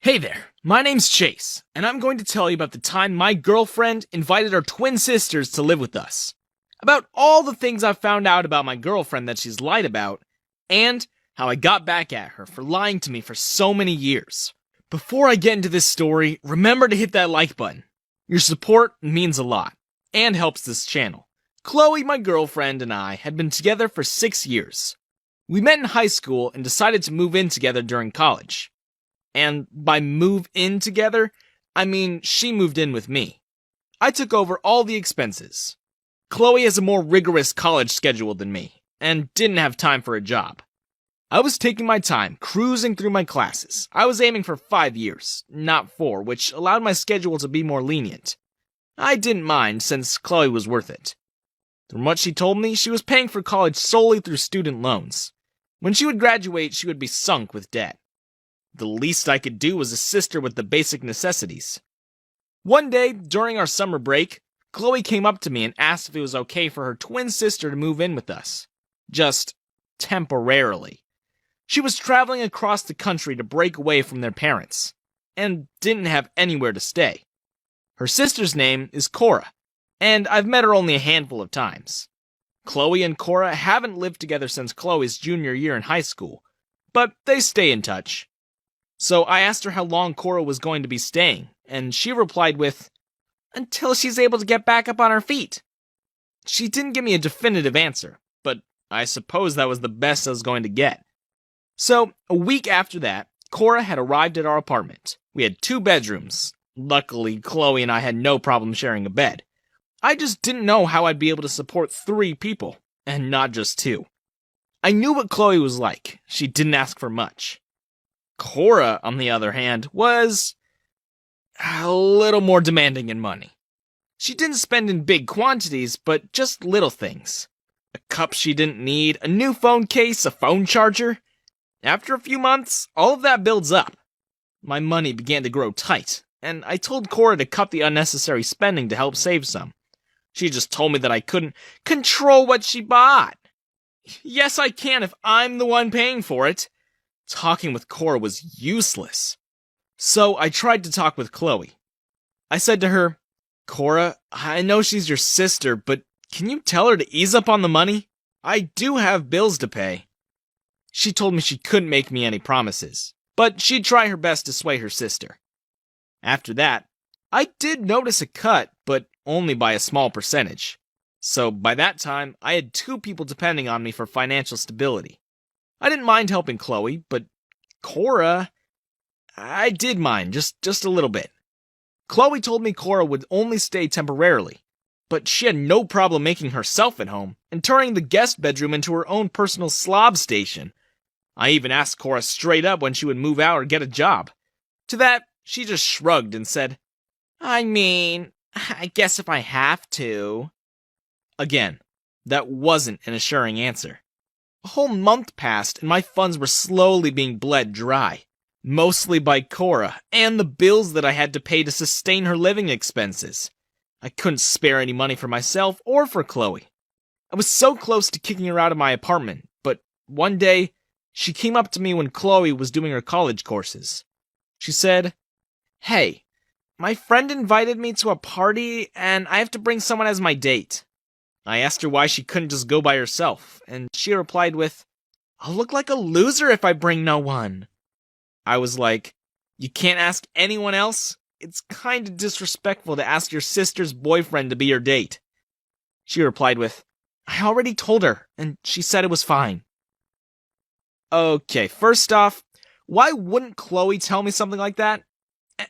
Hey there, my name's Chase, and I'm going to tell you about the time my girlfriend invited her twin sisters to live with us. About all the things I've found out about my girlfriend that she's lied about, and how I got back at her for lying to me for so many years. Before I get into this story, remember to hit that like button. Your support means a lot, and helps this channel. Chloe, my girlfriend, and I had been together for 6 years. We met in high school and decided to move in together during college. And by move in together, I mean she moved in with me. I took over all the expenses. Chloe has a more rigorous college schedule than me, and didn't have time for a job. I was taking my time, cruising through my classes. I was aiming for 5 years, not 4, which allowed my schedule to be more lenient. I didn't mind, since Chloe was worth it. From what she told me, she was paying for college solely through student loans. When she would graduate, she would be sunk with debt. The least I could do was assist her with the basic necessities. One day, during our summer break, Chloe came up to me and asked if it was okay for her twin sister to move in with us. Just temporarily. She was traveling across the country to break away from their parents, and didn't have anywhere to stay. Her sister's name is Cora, and I've met her only a handful of times. Chloe and Cora haven't lived together since Chloe's junior year in high school, but they stay in touch. So I asked her how long Cora was going to be staying, and she replied with, "Until she's able to get back up on her feet." She didn't give me a definitive answer, but I suppose that was the best I was going to get. So, a week after that, Cora had arrived at our apartment. We had 2 bedrooms. Luckily, Chloe and I had no problem sharing a bed. I just didn't know how I'd be able to support 3 people, and not just 2. I knew what Chloe was like. She didn't ask for much. Cora, on the other hand, was a little more demanding in money. She didn't spend in big quantities, but just little things. A cup she didn't need, a new phone case, a phone charger. After a few months, all of that builds up. My money began to grow tight, and I told Cora to cut the unnecessary spending to help save some. She just told me that I couldn't control what she bought. Yes, I can if I'm the one paying for it. Talking with Cora was useless. So I tried to talk with Chloe. I said to her, "Cora, I know she's your sister, but can you tell her to ease up on the money? I do have bills to pay." She told me she couldn't make me any promises, but she'd try her best to sway her sister. After that, I did notice a cut, but only by a small percentage. So by that time, I had 2 people depending on me for financial stability. I didn't mind helping Chloe, but Cora, I did mind, just a little bit. Chloe told me Cora would only stay temporarily, but she had no problem making herself at home and turning the guest bedroom into her own personal slob station. I even asked Cora straight up when she would move out or get a job. To that, she just shrugged and said, "I mean, I guess if I have to." Again, that wasn't an assuring answer. A whole month passed, and my funds were slowly being bled dry, mostly by Cora and the bills that I had to pay to sustain her living expenses. I couldn't spare any money for myself or for Chloe. I was so close to kicking her out of my apartment, but one day, she came up to me when Chloe was doing her college courses. She said, "Hey, my friend invited me to a party, and I have to bring someone as my date." I asked her why she couldn't just go by herself, and she replied with, "I'll look like a loser if I bring no one." I was like, "You can't ask anyone else? It's kinda disrespectful to ask your sister's boyfriend to be your date." She replied with, "I already told her, and she said it was fine." Okay, first off, why wouldn't Chloe tell me something like that?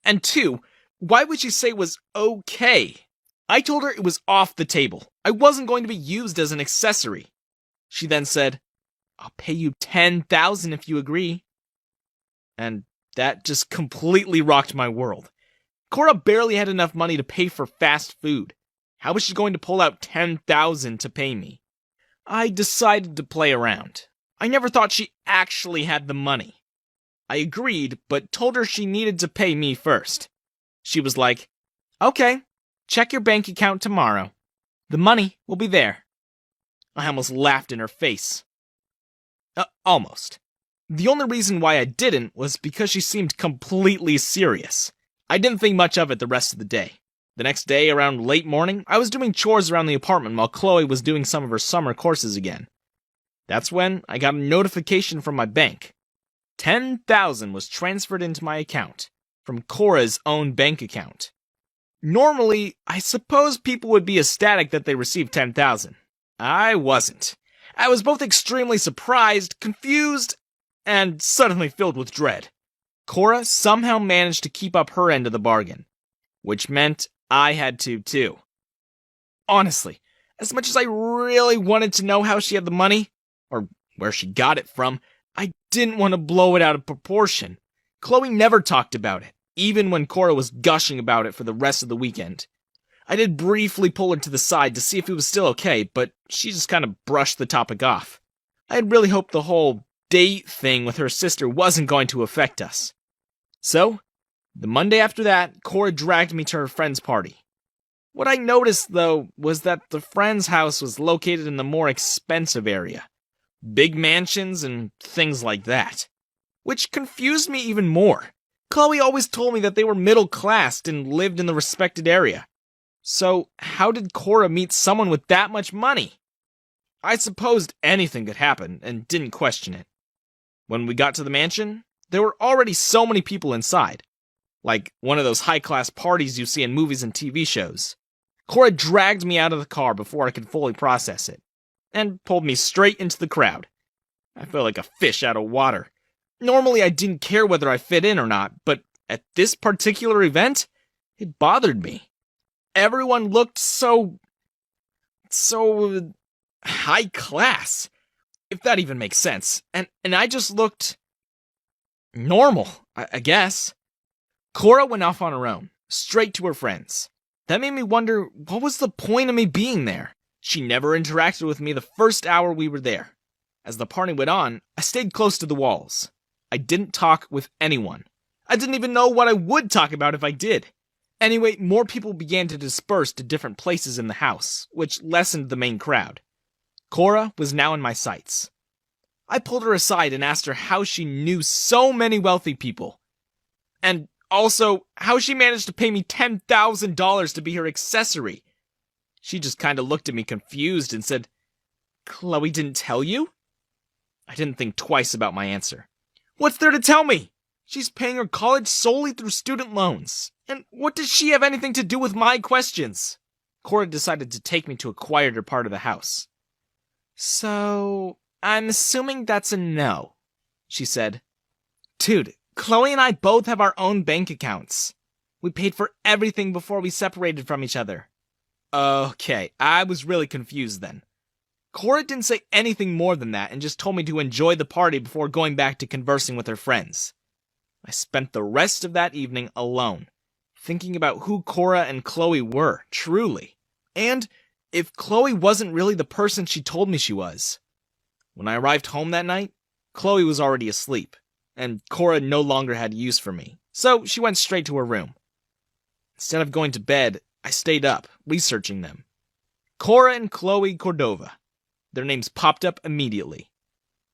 And 2, why would she say it was okay? I told her it was off the table. I wasn't going to be used as an accessory. She then said, "I'll pay you $10,000 if you agree." And that just completely rocked my world. Cora barely had enough money to pay for fast food. How was she going to pull out $10,000 to pay me? I decided to play around. I never thought she actually had the money. I agreed, but told her she needed to pay me first. She was like, "Okay. Check your bank account tomorrow. The money will be there." I almost laughed in her face. Almost. The only reason why I didn't was because she seemed completely serious. I didn't think much of it the rest of the day. The next day, around late morning, I was doing chores around the apartment while Chloe was doing some of her summer courses again. That's when I got a notification from my bank. $10,000 was transferred into my account from Cora's own bank account. Normally, I suppose people would be ecstatic that they received $10,000. I wasn't. I was both extremely surprised, confused, and suddenly filled with dread. Cora somehow managed to keep up her end of the bargain, which meant I had to too. Honestly, as much as I really wanted to know how she had the money, or where she got it from, I didn't want to blow it out of proportion. Chloe never talked about it, even when Cora was gushing about it for the rest of the weekend. I did briefly pull her to the side to see if it was still okay, but she just kind of brushed the topic off. I had really hoped the whole date thing with her sister wasn't going to affect us. So, the Monday after that, Cora dragged me to her friend's party. What I noticed, though, was that the friend's house was located in the more expensive area. Big mansions and things like that. Which confused me even more. Chloe always told me that they were middle-class and lived in the respected area. So, how did Cora meet someone with that much money? I supposed anything could happen and didn't question it. When we got to the mansion, there were already so many people inside. Like one of those high-class parties you see in movies and TV shows. Cora dragged me out of the car before I could fully process it, and pulled me straight into the crowd. I felt like a fish out of water. Normally I didn't care whether I fit in or not, but at this particular event, it bothered me. Everyone looked so high class, if that even makes sense, and I just looked normal, I guess. Cora went off on her own, straight to her friends. That made me wonder, what was the point of me being there? She never interacted with me the first hour we were there. As the party went on, I stayed close to the walls. I didn't talk with anyone. I didn't even know what I would talk about if I did. Anyway, more people began to disperse to different places in the house, which lessened the main crowd. Cora was now in my sights. I pulled her aside and asked her how she knew so many wealthy people. And also, how she managed to pay me $10,000 to be her accessory. She just kinda looked at me confused and said, "Chloe didn't tell you?" I didn't think twice about my answer. What's there to tell me? She's paying her college solely through student loans. And what does she have anything to do with my questions? Cora decided to take me to a quieter part of the house. So, I'm assuming that's a no, she said. Dude, Chloe and I both have our own bank accounts. We paid for everything before we separated from each other. Okay, I was really confused then. Cora didn't say anything more than that and just told me to enjoy the party before going back to conversing with her friends. I spent the rest of that evening alone, thinking about who Cora and Chloe were, truly, and if Chloe wasn't really the person she told me she was. When I arrived home that night, Chloe was already asleep, and Cora no longer had use for me, so she went straight to her room. Instead of going to bed, I stayed up, researching them. Cora and Chloe Cordova. Their names popped up immediately.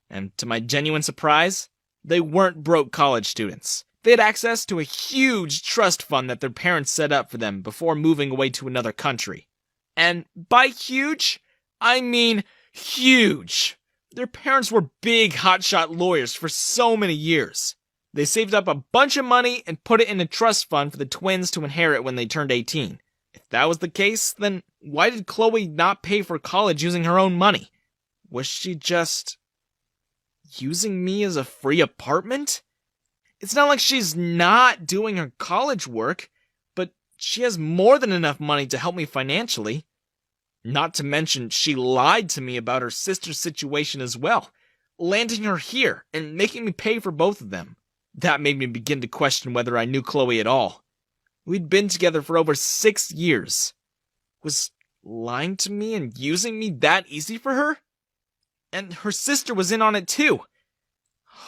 And to my genuine surprise, they weren't broke college students. They had access to a huge trust fund that their parents set up for them before moving away to another country. And by huge, I mean huge. Their parents were big hotshot lawyers for so many years. They saved up a bunch of money and put it in a trust fund for the twins to inherit when they turned 18. If that was the case, then why did Chloe not pay for college using her own money? Was she just using me as a free apartment? It's not like she's not doing her college work, but she has more than enough money to help me financially. Not to mention, she lied to me about her sister's situation as well, landing her here and making me pay for both of them. That made me begin to question whether I knew Chloe at all. We'd been together for over 6 years. Was lying to me and using me that easy for her? And her sister was in on it too.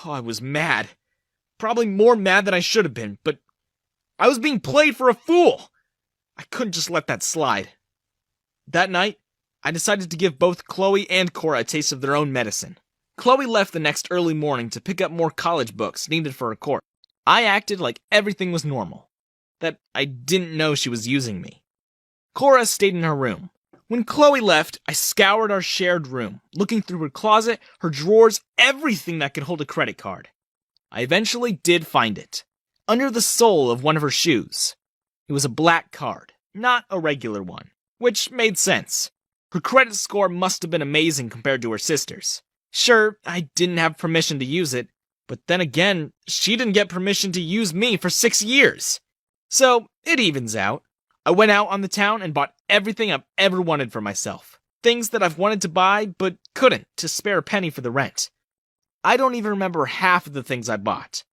Oh, I was mad. Probably more mad than I should have been, but I was being played for a fool. I couldn't just let that slide. That night, I decided to give both Chloe and Cora a taste of their own medicine. Chloe left the next early morning to pick up more college books needed for a course. I acted like everything was normal, that I didn't know she was using me. Cora stayed in her room. When Chloe left, I scoured our shared room, looking through her closet, her drawers, everything that could hold a credit card. I eventually did find it, under the sole of one of her shoes. It was a black card, not a regular one, which made sense. Her credit score must have been amazing compared to her sister's. Sure, I didn't have permission to use it, but then again, she didn't get permission to use me for 6 years. So, it evens out. I went out on the town and bought everything I've ever wanted for myself. Things that I've wanted to buy, but couldn't to spare a penny for the rent. I don't even remember half of the things I bought.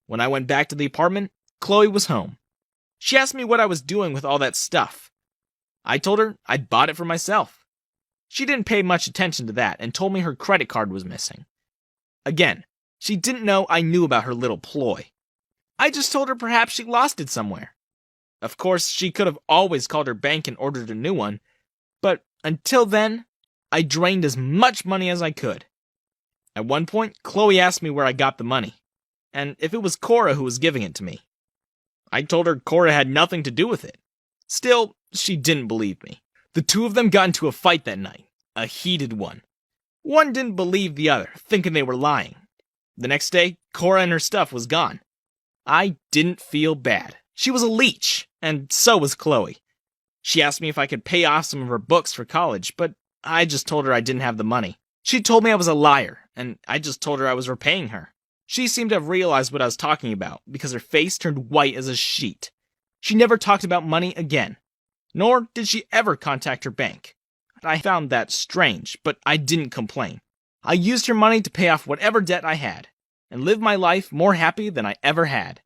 When I went back to the apartment, Chloe was home. She asked me what I was doing with all that stuff. I told her I'd bought it for myself. She didn't pay much attention to that and told me her credit card was missing. Again, she didn't know I knew about her little ploy. I just told her perhaps she lost it somewhere. Of course, she could have always called her bank and ordered a new one, but until then, I drained as much money as I could. At one point, Chloe asked me where I got the money, and if it was Cora who was giving it to me. I told her Cora had nothing to do with it. Still, she didn't believe me. The two of them got into a fight that night, a heated one. One didn't believe the other, thinking they were lying. The next day, Cora and her stuff was gone. I didn't feel bad. She was a leech, and so was Chloe. She asked me if I could pay off some of her books for college, but I just told her I didn't have the money. She told me I was a liar, and I just told her I was repaying her. She seemed to have realized what I was talking about, because her face turned white as a sheet. She never talked about money again, nor did she ever contact her bank. I found that strange, but I didn't complain. I used her money to pay off whatever debt I had, and lived my life more happy than I ever had.